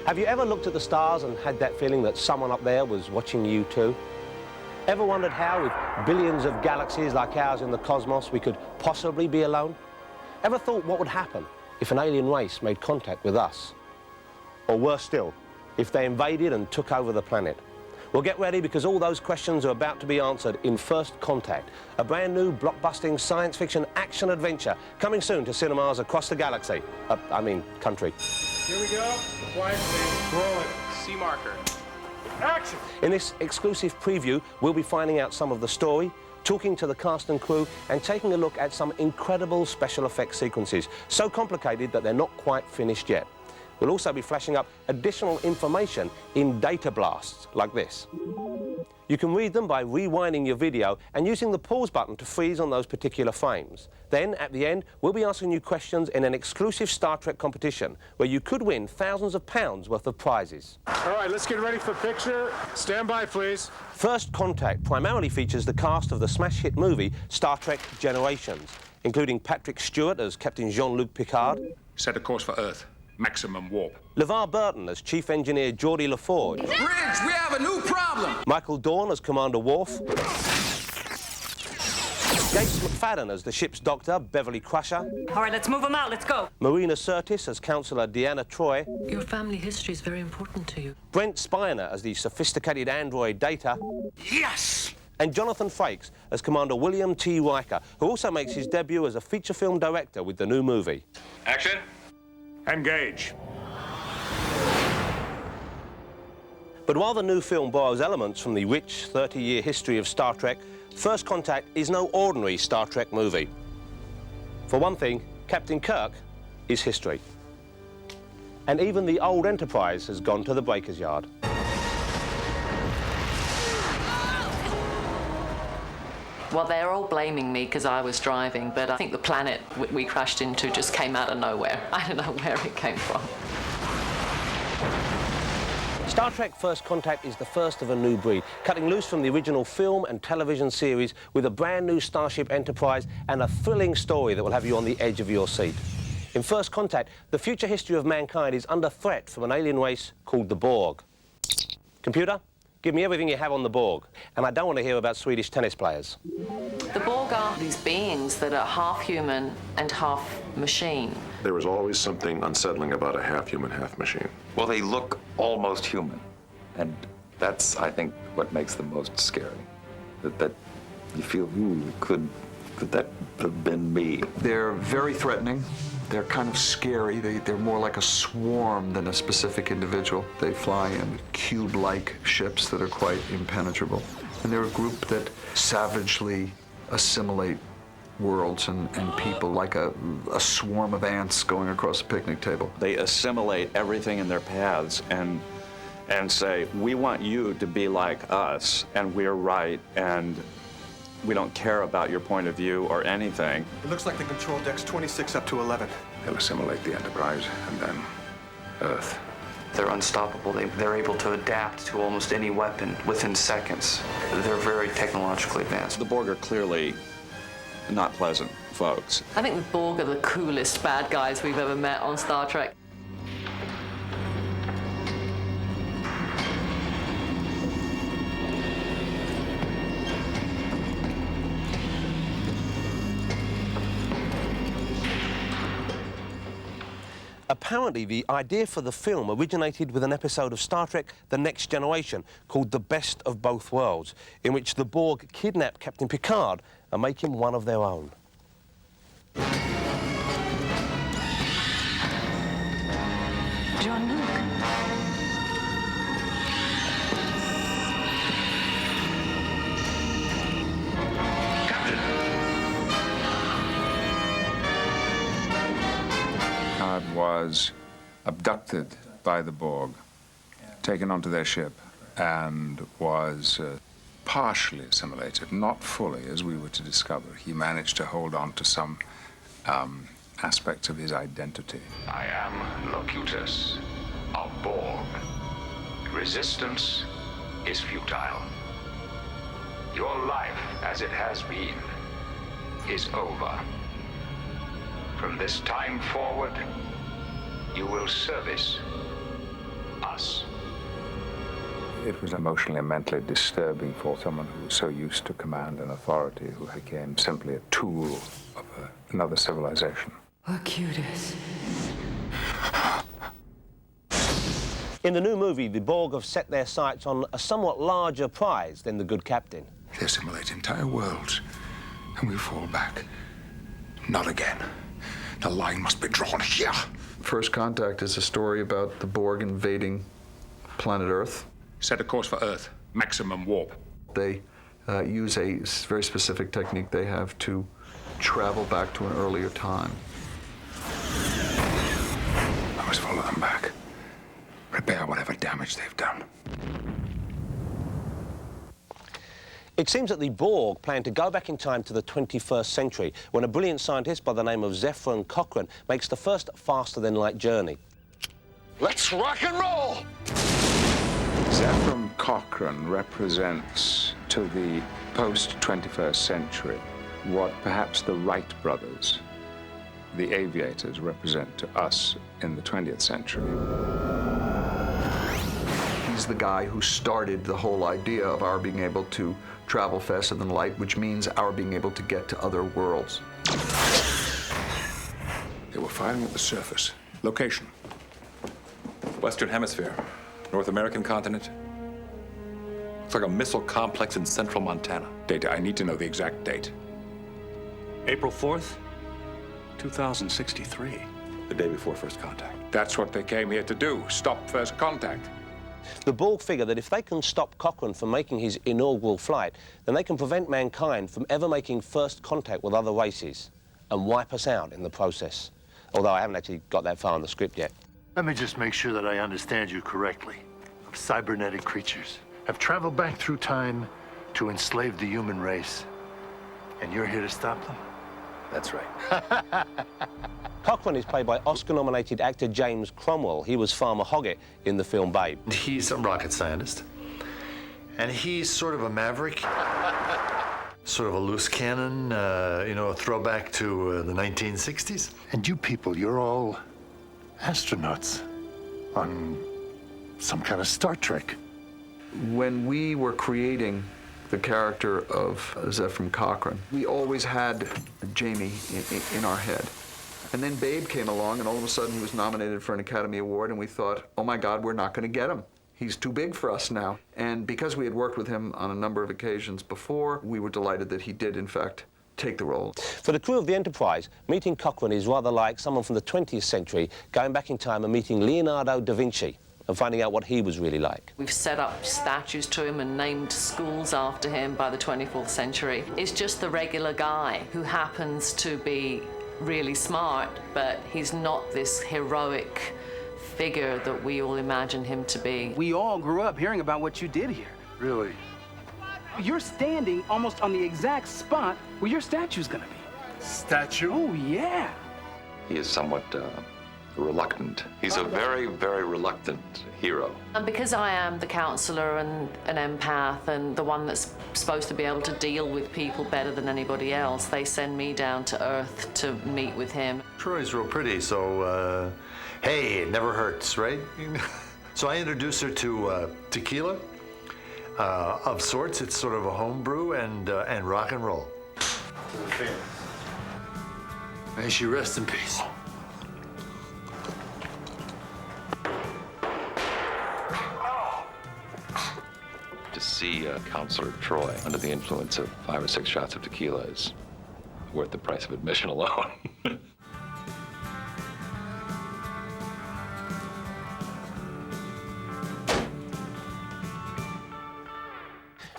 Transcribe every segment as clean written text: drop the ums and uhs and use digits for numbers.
Have you ever looked at the stars and had that feeling that someone up there was watching you too? Ever wondered how, with billions of galaxies like ours in the cosmos, we could possibly be alone? Ever thought what would happen if an alien race made contact with us? Or worse still, if they invaded and took over the planet? Well, get ready, because all those questions are about to be answered in First Contact, a brand new blockbusting science fiction action adventure coming soon to cinemas across the galaxy. Country. Here we go. Quiet, please. Roll it. C marker. Action! In this exclusive preview, we'll be finding out some of the story, talking to the cast and crew, and taking a look at some incredible special effects sequences, so complicated that they're not quite finished yet. We'll also be flashing up additional information in data blasts like this. You can read them by rewinding your video and using the pause button to freeze on those particular frames. Then, at the end, we'll be asking you questions in an exclusive Star Trek competition where you could win thousands of pounds worth of prizes. All right, let's get ready for picture. Stand by, please. First Contact primarily features the cast of the smash hit movie Star Trek Generations, including Patrick Stewart as Captain Jean-Luc Picard. Set a course for Earth. Maximum warp. LeVar Burton as Chief Engineer Geordie LaForge. Bridge, we have a new problem! Michael Dorn as Commander Worf. Gates McFadden as the ship's doctor, Beverly Crusher. All right, let's move them out. Let's go. Marina Sirtis as Councillor Deanna Troi. Your family history is very important to you. Brent Spiner as the sophisticated android Data. Yes! And Jonathan Frakes as Commander William T. Riker, who also makes his debut as a feature film director with the new movie. Action. Engage. But while the new film borrows elements from the rich 30-year history of Star Trek, First Contact is no ordinary Star Trek movie. For one thing, Captain Kirk is history. And even the old Enterprise has gone to the breaker's yard. Well, they're all blaming me because I was driving, but I think the planet we crashed into just came out of nowhere. I don't know where it came from. Star Trek First Contact is the first of a new breed, cutting loose from the original film and television series with a brand new Starship Enterprise and a thrilling story that will have you on the edge of your seat. In First Contact, the future history of mankind is under threat from an alien race called the Borg. Computer, give me everything you have on the Borg, and I don't want to hear about Swedish tennis players. The Borg are these beings that are half human and half machine. There was always something unsettling about a half-human, half-machine. Well, they look almost human. And that's, I think, what makes them most scary. That you feel, ooh, could that have been me? They're very threatening. They're kind of scary. They're more like a swarm than a specific individual. They fly in cube-like ships that are quite impenetrable. And they're a group that savagely assimilate worlds and people like a swarm of ants going across a picnic table. They assimilate everything in their paths and say, we want you to be like us, and we're right, and we don't care about your point of view or anything. It looks like the control deck's 26 up to 11. They'll assimilate the Enterprise and then Earth. They're unstoppable. They're able to adapt to almost any weapon within seconds. They're very technologically advanced. The Borg are clearly not pleasant folks. I think the Borg are the coolest bad guys we've ever met on Star Trek. Apparently, the idea for the film originated with an episode of Star Trek The Next Generation called The Best of Both Worlds, in which the Borg kidnap Captain Picard and make him one of their own. Jean-Luc. Picard was abducted by the Borg, taken onto their ship, and was partially assimilated, not fully, as we were to discover. He managed to hold on to some aspects of his identity. I am Locutus of Borg. Resistance is futile. Your life, as it has been, is over. From this time forward, you will service us. It was emotionally and mentally disturbing for someone who was so used to command and authority, who became simply a tool of another civilization. Locutus. In the new movie, the Borg have set their sights on a somewhat larger prize than the good captain. They assimilate entire worlds, and we fall back. Not again. The line must be drawn here. First Contact is a story about the Borg invading planet Earth. Set a course for Earth. Maximum warp. They use a very specific technique they have to travel back to an earlier time. I must follow them back. Repair whatever damage they've done. It seems that the Borg plan to go back in time to the 21st century when a brilliant scientist by the name of Zefram Cochrane makes the first faster-than-light journey. Let's rock and roll! Zefram Cochrane represents to the post-21st century what perhaps the Wright brothers, the aviators, represent to us in the 20th century. He's the guy who started the whole idea of our being able to travel faster than light, which means our being able to get to other worlds. They were firing at the surface. Location. Western Hemisphere. North American continent. It's like a missile complex in central Montana. Data, I need to know the exact date. April 4th, 2063. The day before first contact. That's what they came here to do, stop first contact. The Borg figure that if they can stop Cochrane from making his inaugural flight, then they can prevent mankind from ever making first contact with other races and wipe us out in the process. Although I haven't actually got that far in the script yet. Let me just make sure that I understand you correctly. Cybernetic creatures have traveled back through time to enslave the human race. And you're here to stop them? That's right. Cochrane is played by Oscar-nominated actor James Cromwell. He was Farmer Hoggett in the film Babe. He's a rocket scientist. And he's sort of a maverick. Sort of a loose cannon, you know, a throwback to the 1960s. And you people, you're all astronauts on some kind of Star Trek. When we were creating the character of Zefram Cochrane, we always had Jamie in our head. And then Babe came along, and all of a sudden he was nominated for an Academy Award, and we thought, oh my God, we're not going to get him. He's too big for us now. And because we had worked with him on a number of occasions before, we were delighted that he did, in fact, take the role. For the crew of the Enterprise, meeting Cochrane is rather like someone from the 20th century going back in time and meeting Leonardo da Vinci and finding out what he was really like. We've set up statues to him and named schools after him by the 24th century. It's just the regular guy who happens to be really smart, but he's not this heroic figure that we all imagine him to be. We all grew up hearing about what you did here. Really? You're standing almost on the exact spot where your statue's gonna be. Statue? Oh, yeah. He is somewhat reluctant. He's a very, very reluctant hero. And because I am the counselor and an empath and the one that's supposed to be able to deal with people better than anybody else, they send me down to Earth to meet with him. Troy's real pretty, so, hey, it never hurts, right? So I introduce her to tequila. Of sorts, it's sort of a home brew and rock and roll. May she rest in peace. To see Counselor Troy under the influence of 5 or 6 shots of tequila is worth the price of admission alone.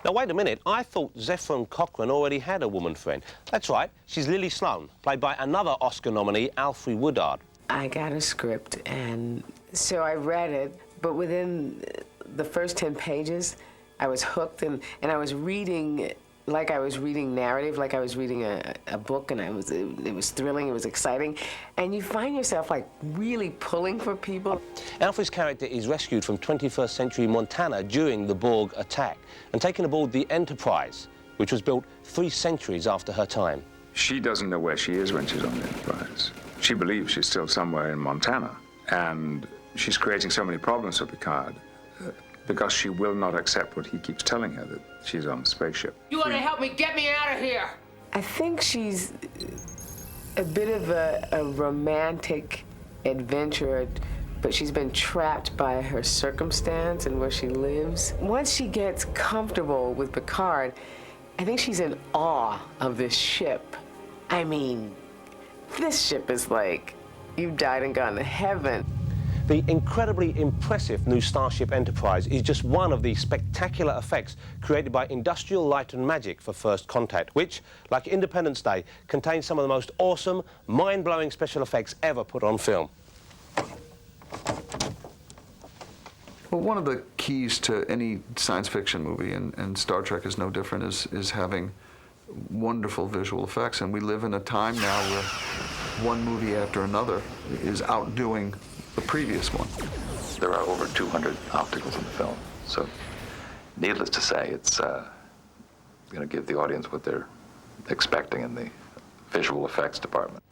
Now, wait a minute. I thought Zefram Cochrane already had a woman friend. That's right. She's Lily Sloan, played by another Oscar nominee, Alfre Woodard. I got a script, and so I read it, but within the first 10 pages, I was hooked, and I was reading like I was reading narrative, like I was reading a book, and it was thrilling, it was exciting, and you find yourself like really pulling for people. Alfre's character is rescued from 21st century Montana during the Borg attack and taken aboard the Enterprise, which was built 3 centuries after her time. She doesn't know where she is when she's on the Enterprise. She believes she's still somewhere in Montana. And she's creating so many problems for Picard because she will not accept what he keeps telling her, that she's on a spaceship. You want to help me get me out of here? I think she's a bit of a romantic adventurer, but she's been trapped by her circumstance and where she lives. Once she gets comfortable with Picard, I think she's in awe of this ship. I mean, this ship is like, you've died and gone to heaven. The incredibly impressive new Starship Enterprise is just one of the spectacular effects created by Industrial Light and Magic for First Contact, which, like Independence Day, contains some of the most awesome, mind-blowing special effects ever put on film. Well, one of the keys to any science fiction movie, and Star Trek is no different, is having wonderful visual effects. And we live in a time now where one movie after another is outdoing the previous one. There are over 200 opticals in the film, so needless to say, it's going to give the audience what they're expecting in the visual effects department.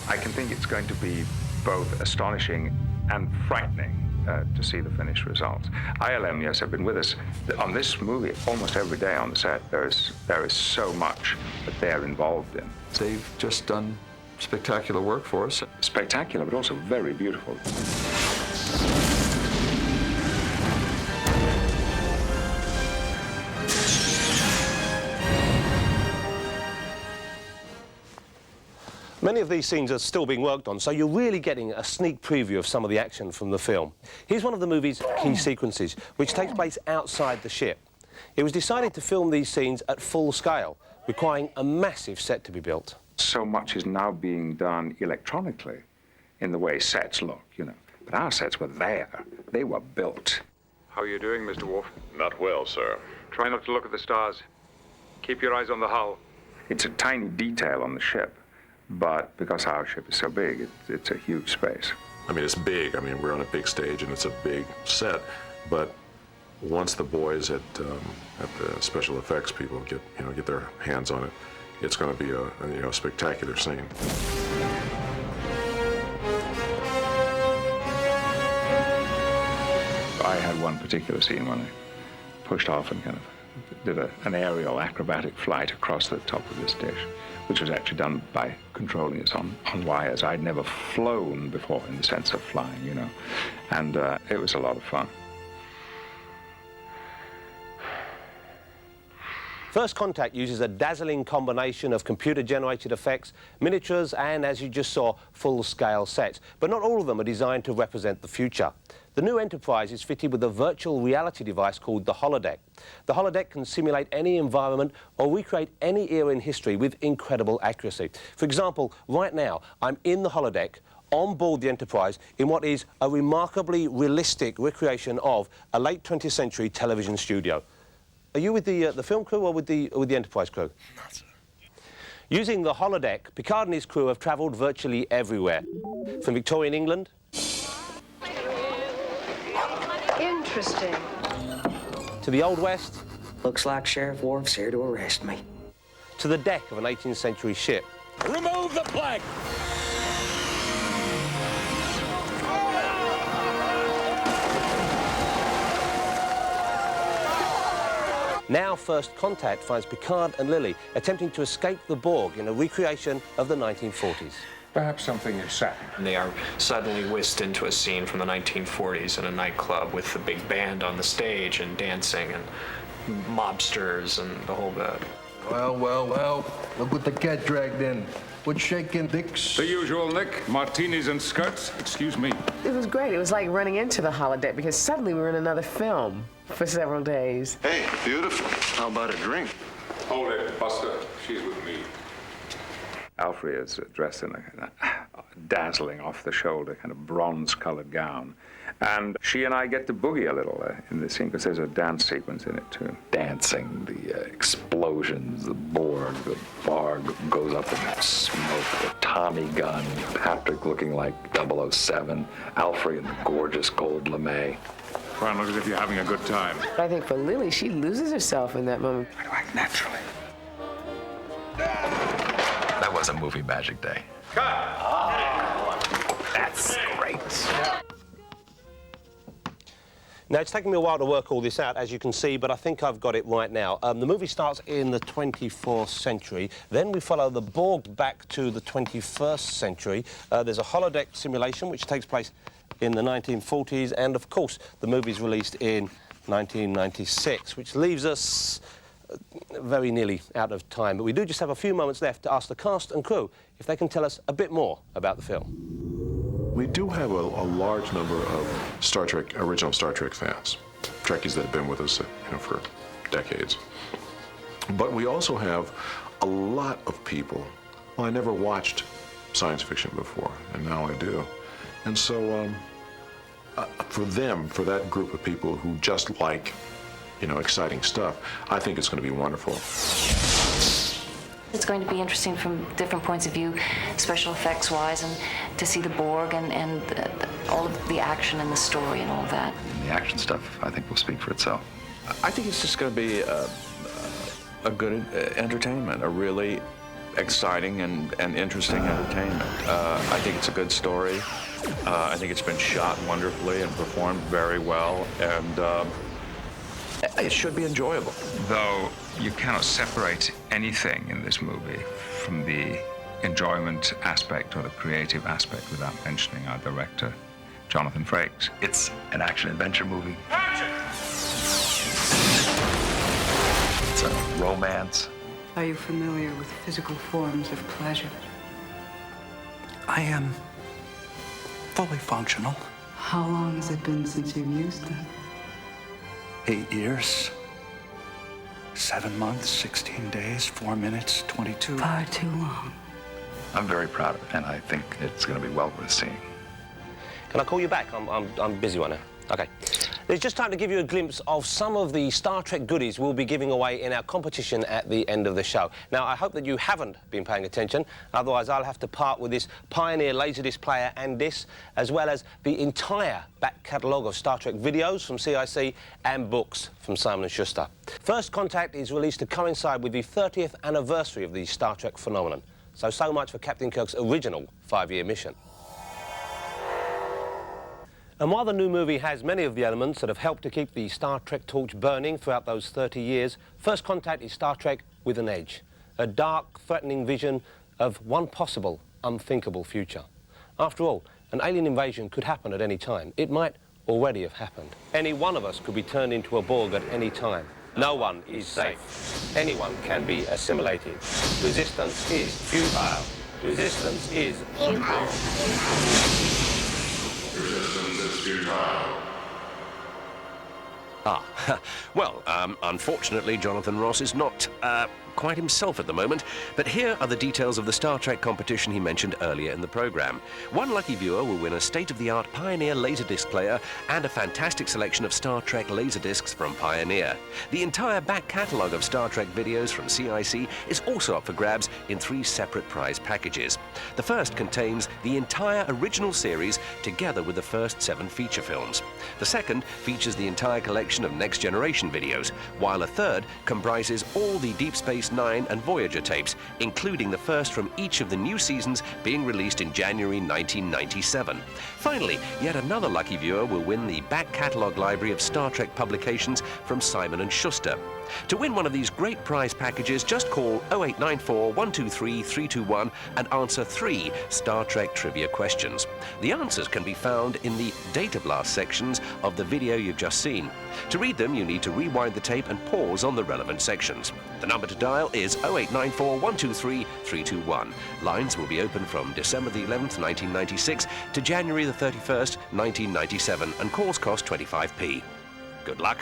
I can think it's going to be both astonishing and frightening to see the finished results. ILM, yes, have been with us on this movie almost every day on the set. There is so much that they're involved in. They've just done spectacular work for us. Spectacular, but also very beautiful. Many of these scenes are still being worked on, so you're really getting a sneak preview of some of the action from the film. Here's one of the movie's key sequences, which takes place outside the ship. It was decided to film these scenes at full scale, requiring a massive set to be built. So much is now being done electronically in the way sets look, you know. But our sets were there. They were built. How are you doing, Mr. Worf? Not well, sir. Try not to look at the stars. Keep your eyes on the hull. It's a tiny detail on the ship, but because our ship is so big, it's a huge space. I mean, it's big. I mean, we're on a big stage and it's a big set, but once the boys at the special effects people get their hands on it, it's going to be a spectacular scene. I had one particular scene when I pushed off and kind of did an aerial acrobatic flight across the top of this dish, which was actually done by controlling it on wires. I'd never flown before in the sense of flying, you know, and it was a lot of fun. First Contact uses a dazzling combination of computer-generated effects, miniatures, and, as you just saw, full-scale sets. But not all of them are designed to represent the future. The new Enterprise is fitted with a virtual reality device called the holodeck. The holodeck can simulate any environment or recreate any era in history with incredible accuracy. For example, right now, I'm in the holodeck on board the Enterprise in what is a remarkably realistic recreation of a late 20th century television studio. Are you with the film crew or with the Enterprise crew? Not sir. Using the holodeck, Picard and his crew have travelled virtually everywhere. From Victorian England... Interesting. ...to the Old West... Looks like Sheriff Worf's here to arrest me. ...to the deck of an 18th century ship. Remove the plank! Now First Contact finds Picard and Lily attempting to escape the Borg in a recreation of the 1940s. Perhaps something is set. And they are suddenly whisked into a scene from the 1940s in a nightclub with the big band on the stage and dancing and mobsters and the whole bit. Well, look what the cat dragged in. What's shaking, Dicks? The usual, Nick. Martinis and skirts. Excuse me. It was great. It was like running into the holodeck because suddenly we were in another film for several days. Hey, beautiful. How about a drink? Hold it, Buster. She's with me. Alfred is dressed in a dazzling off-the-shoulder kind of bronze-colored gown. And she and I get to boogie a little in this scene because there's a dance sequence in it, too. Dancing, the explosions, the Borg, the bar goes up in smoke, the Tommy gun, Patrick looking like 007, Alfred in the gorgeous gold lame. Try and look as if you're having a good time. But I think for Lily, she loses herself in that moment. I do act naturally. That was a movie magic day. Cut! That's great. Now, it's taken me a while to work all this out, as you can see, but I think I've got it right now. The movie starts in the 24th century. Then we follow the Borg back to the 21st century. There's a holodeck simulation, which takes place in the 1940s. And, of course, the movie's released in 1996, which leaves us very nearly out of time. But we do just have a few moments left to ask the cast and crew if they can tell us a bit more about the film. We do have a large number of Star Trek, original Star Trek fans, Trekkies that have been with us, for decades. But we also have a lot of people. Well, I never watched science fiction before, and now I do. And so, for that group of people who just like, exciting stuff, I think it's going to be wonderful. It's going to be interesting from different points of view, special effects wise, and to see the Borg and all of the action and the story and all of that. The action stuff, I think, will speak for itself. I think it's just going to be a good entertainment, a really exciting and interesting entertainment. I think it's a good story. I think it's been shot wonderfully and performed very well, and it should be enjoyable. Though you cannot separate anything in this movie from the enjoyment aspect or the creative aspect without mentioning our director, Jonathan Frakes. It's an action-adventure movie. It's a romance. Are you familiar with physical forms of pleasure? I am fully functional. How long has it been since you've used them? 8 years, 7 months, 16 days, 4 minutes, 22. Far too long. I'm very proud of it, and I think it's going to be well worth seeing. Can I call you back? I'm busy right now. Okay. There's just time to give you a glimpse of some of the Star Trek goodies we'll be giving away in our competition at the end of the show. Now, I hope that you haven't been paying attention, otherwise I'll have to part with this Pioneer Laserdisc player and disc, as well as the entire back catalogue of Star Trek videos from CIC and books from Simon & Schuster. First Contact is released to coincide with the 30th anniversary of the Star Trek phenomenon. So much for Captain Kirk's original 5-year mission. And while the new movie has many of the elements that have helped to keep the Star Trek torch burning throughout those 30 years, First Contact is Star Trek with an edge. A dark, threatening vision of one possible, unthinkable future. After all, an alien invasion could happen at any time. It might already have happened. Any one of us could be turned into a Borg at any time. No one is safe. Anyone can be assimilated. Resistance is futile. Resistance is futile. Well, unfortunately, Jonathan Ross is not quite himself at the moment, but here are the details of the Star Trek competition he mentioned earlier in the program. One lucky viewer will win a state-of-the-art Pioneer Laserdisc player and a fantastic selection of Star Trek Laserdiscs from Pioneer. The entire back catalogue of Star Trek videos from CIC is also up for grabs in 3 separate prize packages. The first contains the entire original series together with the first 7 feature films. The second features the entire collection of Next Generation videos, while a third comprises all the Deep Space Nine and Voyager tapes, including the first from each of the new seasons being released in January 1997. Finally, yet another lucky viewer will win the back catalogue library of Star Trek publications from Simon & Schuster. To win one of these great prize packages, just call 0894 123 321 and answer 3 Star Trek trivia questions. The answers can be found in the Data Blast sections of the video you've just seen. To read them, you need to rewind the tape and pause on the relevant sections. The number to dial is 0894 123 321. Lines will be open from December the 11th, 1996 to January the 31st, 1997, and calls cost 25p. Good luck.